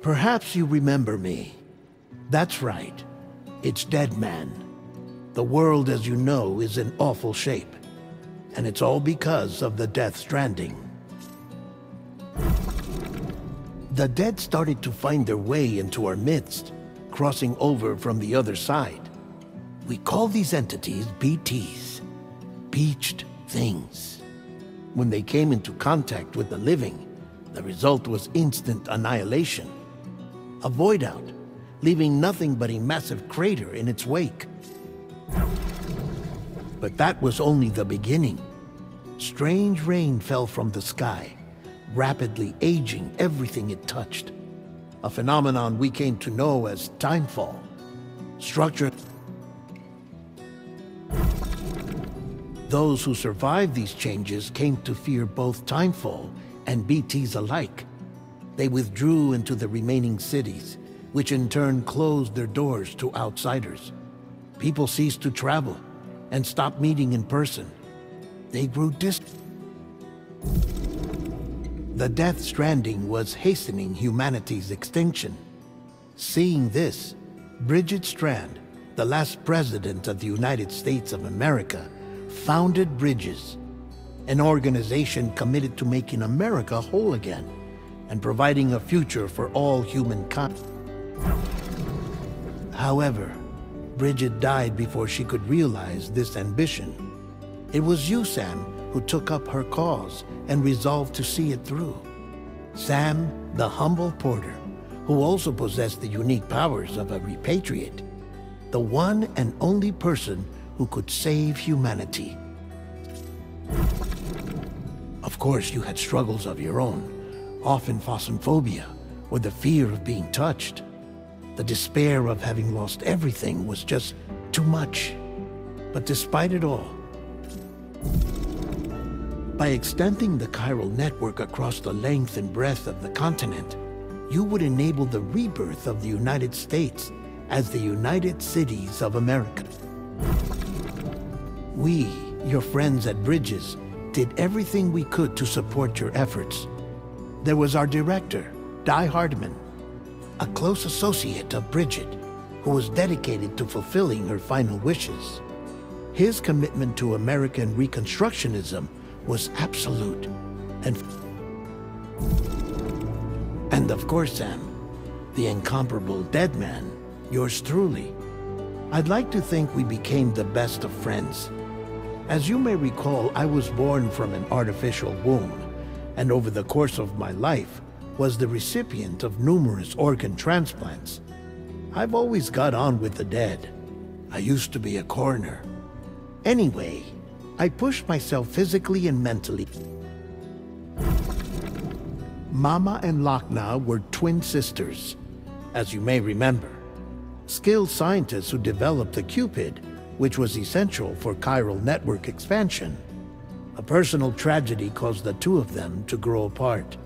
Perhaps you remember me. That's right. It's Dead Man. The world, as you know, is in awful shape. And it's all because of the Death Stranding. The dead started to find their way into our midst, crossing over from the other side. We call these entities BTs, Beached Things. When they came into contact with the living, the result was instant annihilation. A void out, leaving nothing but a massive crater in its wake. But that was only the beginning. Strange rain fell from the sky, rapidly aging everything it touched. A phenomenon we came to know as timefall. Those who survived these changes came to fear both timefall and BTs alike. They withdrew into the remaining cities, which in turn closed their doors to outsiders. People ceased to travel and stopped meeting in person. They grew distant. The Death Stranding was hastening humanity's extinction. Seeing this, Bridget Strand, the last president of the United States of America, founded Bridges, an organization committed to making America whole again and providing a future for all humankind. However, Bridget died before she could realize this ambition. It was you, Sam, who took up her cause and resolved to see it through. Sam, the humble porter, who also possessed the unique powers of a repatriate. The one and only person who could save humanity. Of course, you had struggles of your own, often phasmophobia, or the fear of being touched. The despair of having lost everything was just too much. But despite it all, by extending the chiral network across the length and breadth of the continent, you would enable the rebirth of the United States as the United Cities of America. We, your friends at Bridges, did everything we could to support your efforts. There was our director, Di Hardman, a close associate of Bridget, who was dedicated to fulfilling her final wishes. His commitment to American Reconstructionism was absolute. And of course, Sam, the incomparable Dead Man, yours truly. I'd like to think we became the best of friends. As you may recall, I was born from an artificial womb, and over the course of my life, was the recipient of numerous organ transplants. I've always got on with the dead. I used to be a coroner. Anyway, I pushed myself physically and mentally. Mama and Lakna were twin sisters, as you may remember. Skilled scientists who developed the Cupid, which was essential for chiral network expansion. A personal tragedy caused the two of them to grow apart.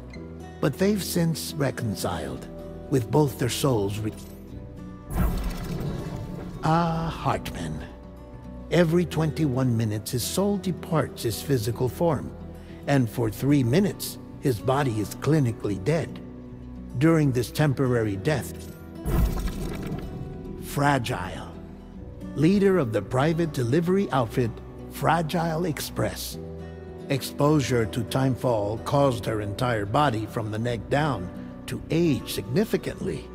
But they've since reconciled, with both their souls Hartman. Every 21 minutes his soul departs his physical form, and for 3 minutes his body is clinically dead. During this temporary death, Fragile, leader of the private delivery outfit Fragile Express. Exposure to timefall caused her entire body from the neck down to age significantly.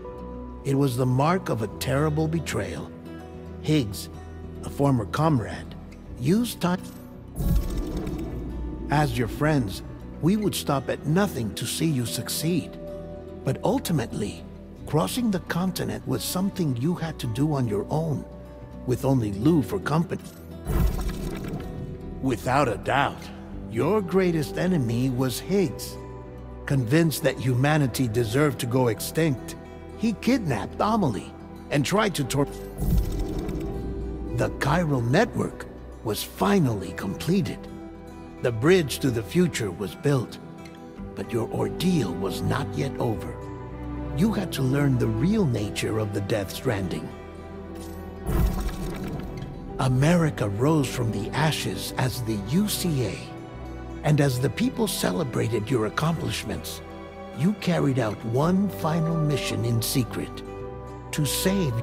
It was the mark of a terrible betrayal. Higgs, a former comrade, used time. As your friends, we would stop at nothing to see you succeed. But ultimately, crossing the continent was something you had to do on your own, with only Lou for company. Without a doubt, your greatest enemy was Higgs. Convinced that humanity deserved to go extinct, he kidnapped Amelie and tried to The chiral network was finally completed. The bridge to the future was built, but your ordeal was not yet over. You had to learn the real nature of the Death Stranding. America rose from the ashes as the UCA, and as the people celebrated your accomplishments, you carried out one final mission in secret. To save...